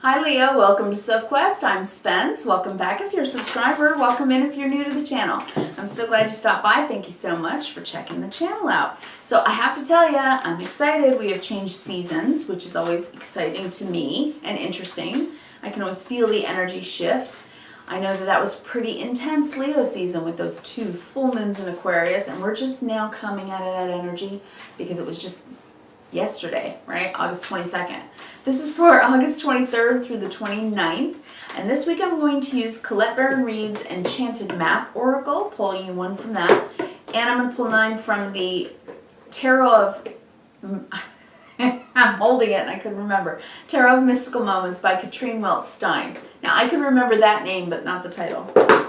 Hi Leo, welcome to Sophquest. I'm Spence. Welcome back if you're a subscriber. Welcome in if you're new to the channel. I'm so glad you stopped by. Thank you so much for checking the channel out. So I have to tell you, I'm excited. We have changed seasons, which is always exciting to me and interesting. I can always feel the energy shift. I know that was pretty intense Leo season with those 2 full moons in Aquarius, and we're just now coming out of that energy because it was just yesterday, right? August 22nd. This is for August 23rd through the 29th. And this week I'm going to use Colette Baron Reid's Enchanted Map Oracle, pull you 1 from that. And I'm going to pull 9 from the Tarot of... I'm holding it and I couldn't remember. Tarot of Mystical Moments by Katrine Welch-Stein. Now I can remember that name, but not the title.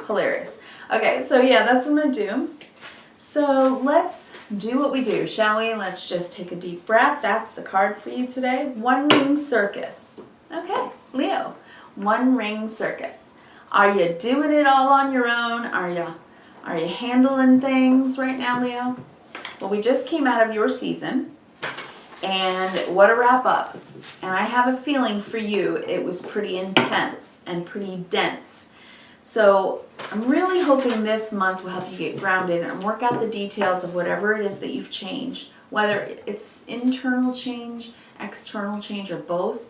Hilarious. Okay, so yeah, that's what I'm going to do. So let's do what we do, shall we? Let's just take a deep breath. That's the card for you today. One Ring Circus. Okay, Leo, One Ring Circus. Are you doing it all on your own? Are you handling things right now, Leo? Well, we just came out of your season, and what a wrap up. And I have a feeling for you it was pretty intense and pretty dense. So I'm really hoping this month will help you get grounded and work out the details of whatever it is that you've changed, whether it's internal change, external change, or both.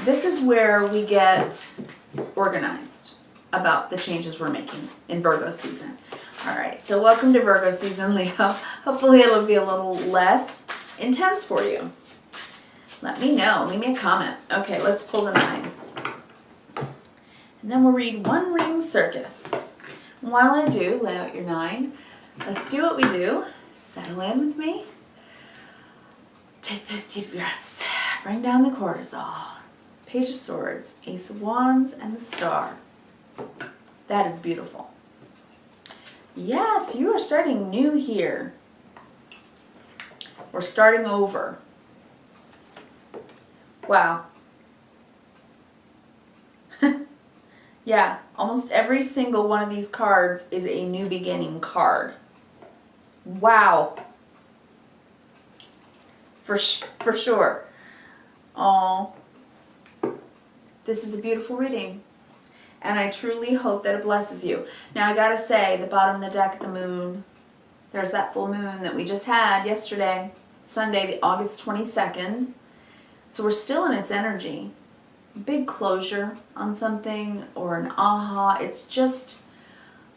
This is where we get organized about the changes we're making in Virgo season. All right, so welcome to Virgo season, Leo. Hopefully it'll be a little less intense for you. Let me know. Leave me a comment. Okay, let's pull the 9. And then we'll read One Ring Circus. And while I do, lay out your 9. Let's do what we do. Settle in with me. Take those deep breaths. Bring down the cortisol. Page of Swords, Ace of Wands, and the Star. That is beautiful. Yes, you are starting new here. We're starting over. Wow. Yeah, almost every single one of these cards is a new beginning card. Wow. For sure. Oh, this is a beautiful reading. And I truly hope that it blesses you. Now I gotta say, the bottom of the deck, the moon, there's that full moon that we just had yesterday, Sunday, August 22nd. So we're still in its energy. Big closure on something or an aha. It's just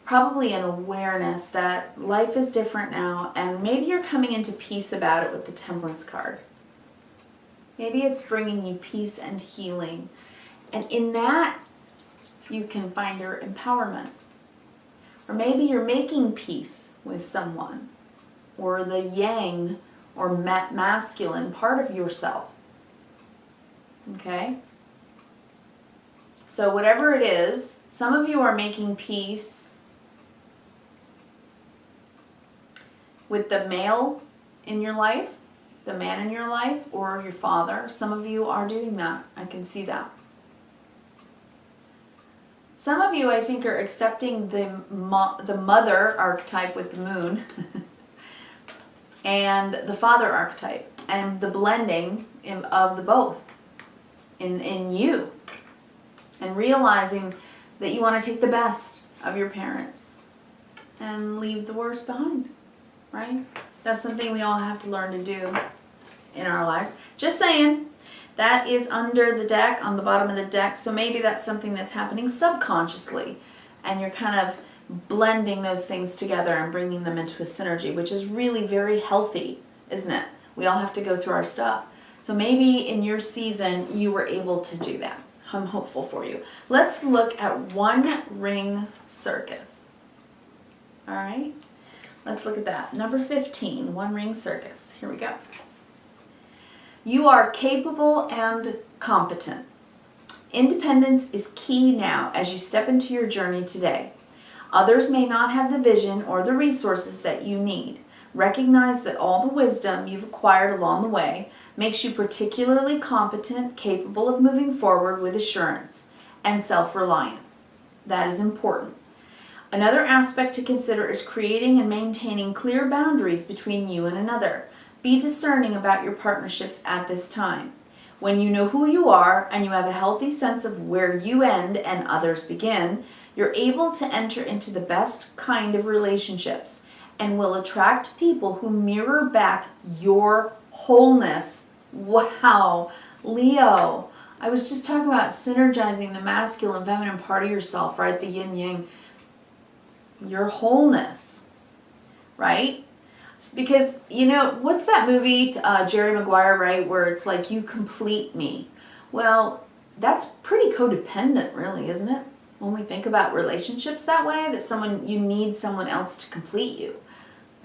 probably an awareness that life is different now, and maybe you're coming into peace about it with the Temperance card. Maybe it's bringing you peace and healing, and in that you can find your empowerment. Or maybe you're making peace with someone, or the yang or masculine part of yourself. Okay? So whatever it is, some of you are making peace with the male in your life, the man in your life, or your father. Some of you are doing that. I can see that. Some of you, I think, are accepting the mother archetype with the moon and the father archetype, and the blending of the both in you. And realizing that you want to take the best of your parents and leave the worst behind, right? That's something we all have to learn to do in our lives. Just saying, that is under the deck, on the bottom of the deck, so maybe that's something that's happening subconsciously, and you're kind of blending those things together and bringing them into a synergy, which is really very healthy, isn't it? We all have to go through our stuff. So maybe in your season, you were able to do that. I'm hopeful for you. Let's look at One Ring Circus. All right, let's look at that. Number 15, One Ring Circus. Here we go. You are capable and competent. Independence is key now as you step into your journey today. Others may not have the vision or the resources that you need. Recognize that all the wisdom you've acquired along the way makes you particularly competent, capable of moving forward with assurance, and self-reliant. That is important. Another aspect to consider is creating and maintaining clear boundaries between you and another. Be discerning about your partnerships at this time. When you know who you are and you have a healthy sense of where you end and others begin, you're able to enter into the best kind of relationships and will attract people who mirror back your wholeness. Wow, Leo. I was just talking about synergizing the masculine, feminine part of yourself, right? The yin yang. Your wholeness, right? It's because, you know, what's that movie, Jerry Maguire, right? Where it's like, you complete me. Well, that's pretty codependent, really, isn't it? When we think about relationships that way, that you need someone else to complete you.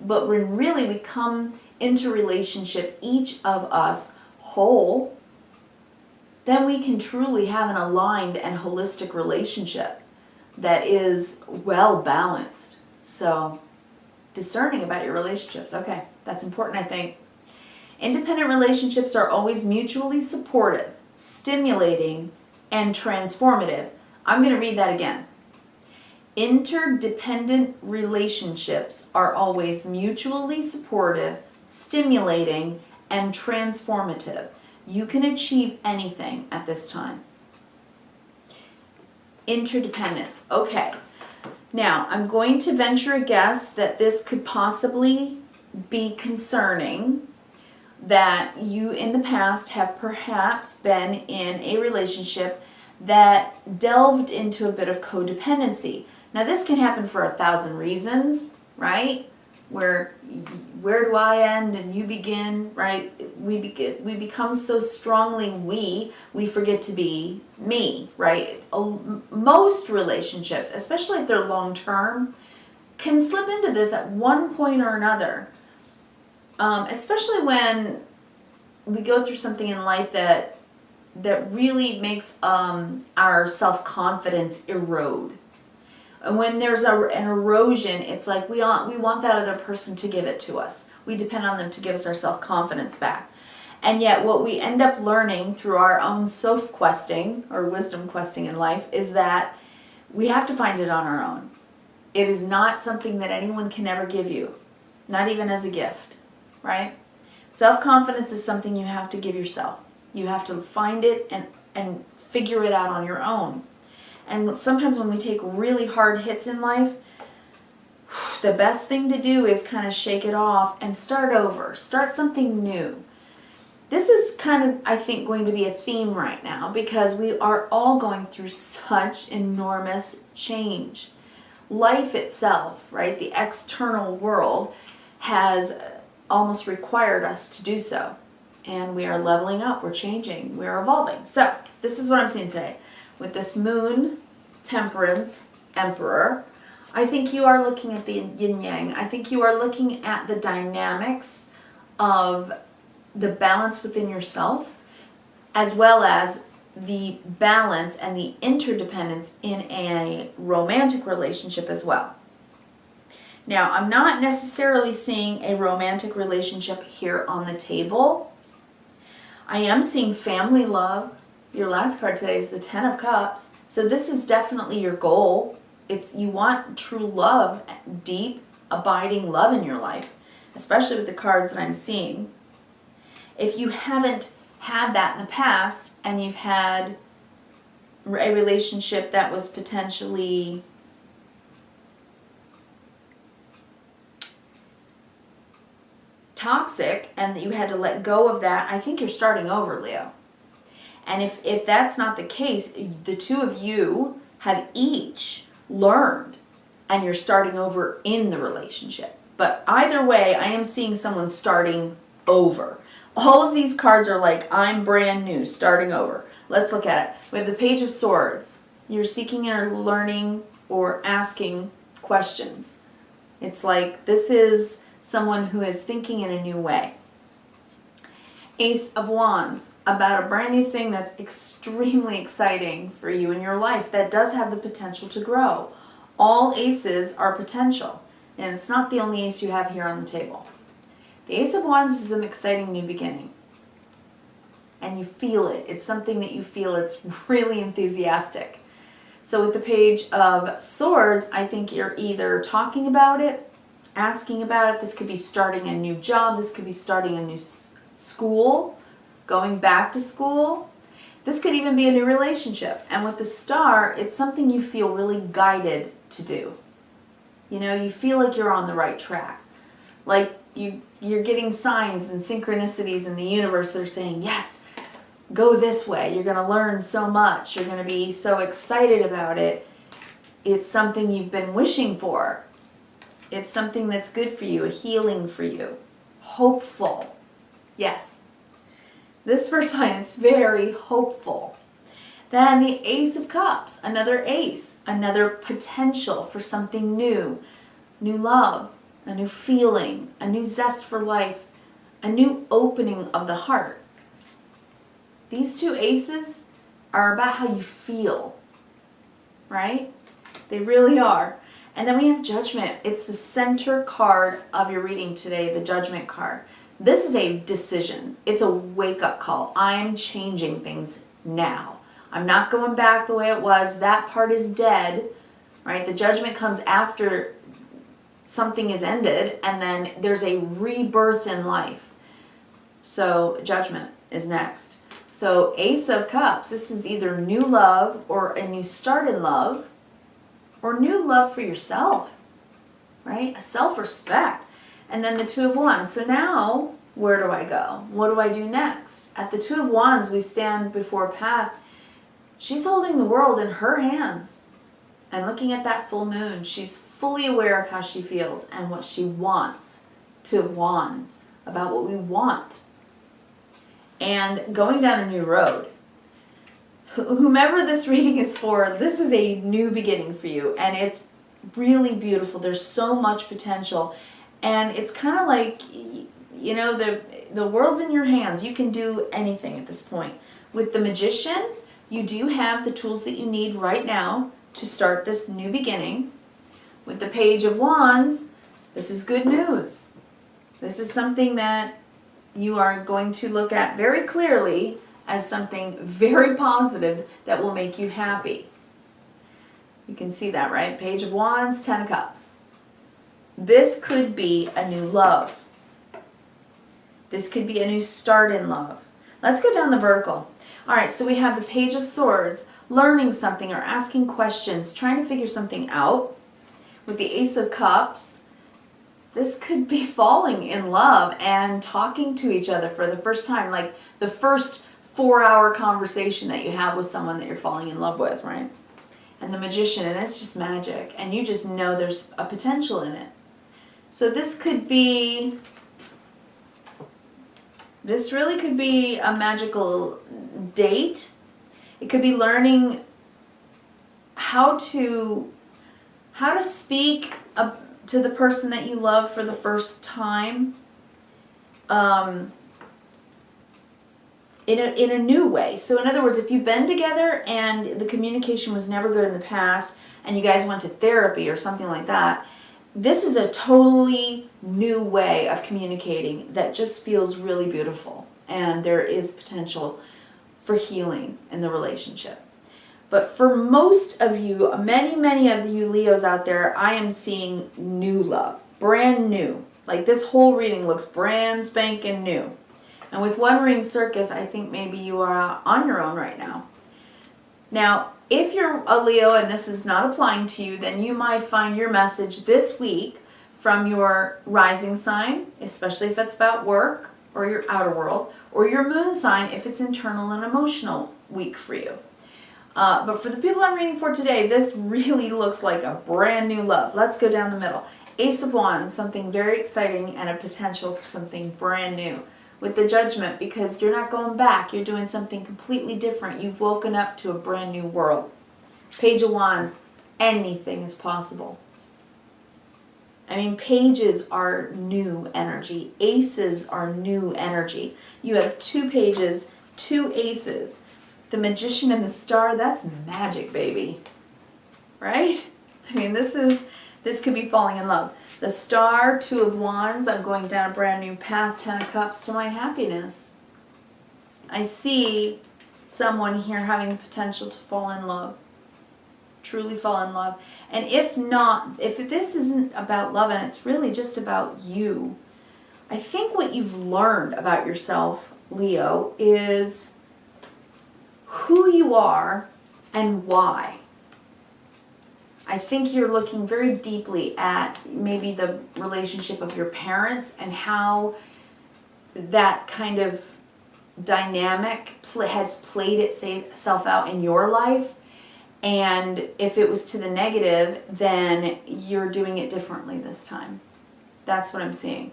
But when really we come into relationship, each of us whole, then we can truly have an aligned and holistic relationship that is well balanced. So, discerning about your relationships. Okay, that's important, I think. Independent relationships are always mutually supportive, stimulating, and transformative. I'm going to read that again. Interdependent relationships are always mutually supportive, stimulating, and transformative. You can achieve anything at this time. Interdependence. Okay. Now, I'm going to venture a guess that this could possibly be concerning, that you in the past have perhaps been in a relationship that delved into a bit of codependency. Now, this can happen for 1,000 reasons, right? Where do I end and you begin, right? We become so strongly we forget to be me, right? Most relationships, especially if they're long-term, can slip into this at one point or another. Especially when we go through something in life that really makes our self-confidence erode. And when there's an erosion, it's like we want that other person to give it to us. We depend on them to give us our self-confidence back. And yet what we end up learning through our own Sophquesting or wisdom questing in life is that we have to find it on our own. It is not something that anyone can ever give you, not even as a gift, right? Self-confidence is something you have to give yourself. You have to find it and figure it out on your own. And sometimes when we take really hard hits in life, the best thing to do is kind of shake it off and start over. Start something new. This is kind of, I think, going to be a theme right now because we are all going through such enormous change. Life itself, right, the external world has almost required us to do so. And we are leveling up, we're changing, we're evolving. So, this is what I'm seeing today. With this moon, temperance, emperor, I think you are looking at the yin-yang. I think you are looking at the dynamics of the balance within yourself, as well as the balance and the interdependence in a romantic relationship as well. Now, I'm not necessarily seeing a romantic relationship here on the table. I am seeing family love. Your last card today is the Ten of Cups. So this is definitely your goal. You want true love, deep, abiding love in your life, especially with the cards that I'm seeing. If you haven't had that in the past and you've had a relationship that was potentially toxic and that you had to let go of that, I think you're starting over, Leo. And if that's not the case, the two of you have each learned and you're starting over in the relationship. But either way, I am seeing someone starting over. All of these cards are like, I'm brand new, starting over. Let's look at it. We have the Page of Swords. You're seeking or learning or asking questions. It's like this is someone who is thinking in a new way. Ace of Wands, about a brand new thing that's extremely exciting for you in your life that does have the potential to grow. All aces are potential, and it's not the only ace you have here on the table. The Ace of Wands is an exciting new beginning, and you feel it. It's something that you feel. It's really enthusiastic. So with the Page of Swords, I think you're either talking about it, asking about it. This could be starting a new job. This could be starting a new school, going back to school. This could even be a new relationship. And with the star, it's something you feel really guided to do. You know, you feel like you're on the right track. Like you're getting signs and synchronicities in the universe that are saying, yes, go this way. You're going to learn so much. You're going to be so excited about it. It's something you've been wishing for. It's something that's good for you, a healing for you. Hopeful. Yes. This first line is very hopeful. Then the Ace of Cups, another ace, another potential for something new. New love, a new feeling, a new zest for life, a new opening of the heart. These two aces are about how you feel, right? They really are. And then we have Judgment. It's the center card of your reading today, the Judgment card. This is a decision. It's a wake-up call. I'm changing things now. I'm not going back the way it was. That part is dead, right? The Judgment comes after something is ended, and then there's a rebirth in life. So Judgment is next. So Ace of Cups, this is either new love or a new start in love, or new love for yourself, right? A self-respect. And then the Two of Wands. So now, where do I go? What do I do next? At the Two of Wands, we stand before a path. She's holding the world in her hands and looking at that full moon. She's fully aware of how she feels and what she wants. Two of Wands, about what we want. And going down a new road. Whomever this reading is for, this is a new beginning for you, and it's really beautiful. There's so much potential, and it's kind of like, you know, the world's in your hands. You can do anything at this point. With the Magician, you do have the tools that you need right now to start this new beginning. With the Page of Wands, this is good news. This is something that you are going to look at very clearly as something very positive that will make you happy. You can see that, right? Page of Wands, Ten of Cups. This could be a new love. This could be a new start in love. Let's go down the vertical. All right, so we have the Page of Swords, learning something or asking questions, trying to figure something out. With the Ace of Cups, this could be falling in love and talking to each other for the first time, like the first 4-hour conversation that you have with someone that you're falling in love with, right? And the Magician, and it's just magic, and you just know there's a potential in it. So this could be, this really could be a magical date. It could be learning how to speak to the person that you love for the first time. In a new way. So in other words, if you've been together and the communication was never good in the past and you guys went to therapy or something like that, this is a totally new way of communicating that just feels really beautiful, and there is potential for healing in the relationship. But for most of you, many of you Leos out there, I am seeing new love, brand new. Like this whole reading looks brand spanking new. And with One Ring Circus, I think maybe you are on your own right now. Now, if you're a Leo and this is not applying to you, then you might find your message this week from your rising sign, especially if it's about work or your outer world, or your moon sign if it's internal and emotional week for you. But for the people I'm reading for today, this really looks like a brand new love. Let's go down the middle. Ace of Wands, something very exciting and a potential for something brand new. With the Judgment, because you're not going back, you're doing something completely different. You've woken up to a brand new world. Page of Wands, anything is possible. I mean, pages are new energy. Aces are new energy. You have 2 pages, 2 aces. The Magician and the Star, that's magic, baby. Right? I mean, this could be falling in love. The Star, 2 of Wands, I'm going down a brand new path, 10 of Cups to my happiness. I see someone here having the potential to fall in love. Truly fall in love. And if not, if this isn't about love and it's really just about you, I think what you've learned about yourself Leo, is who you are and why. I think you're looking very deeply at maybe the relationship of your parents and how that kind of dynamic has played itself out in your life. And if it was to the negative, then you're doing it differently this time. That's what I'm seeing.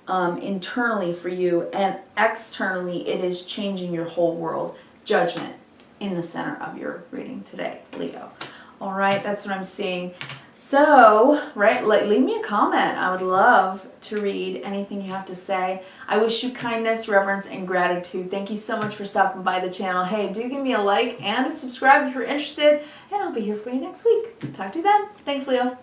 Internally for you, and externally it is changing your whole world. Judgment in the center of your reading today, Leo. All right, that's what I'm seeing. So, right, leave me a comment. I would love to read anything you have to say. I wish you kindness, reverence, and gratitude. Thank you so much for stopping by the channel. Hey, do give me a like and a subscribe if you're interested, and I'll be here for you next week. Talk to you then. Thanks, Leo.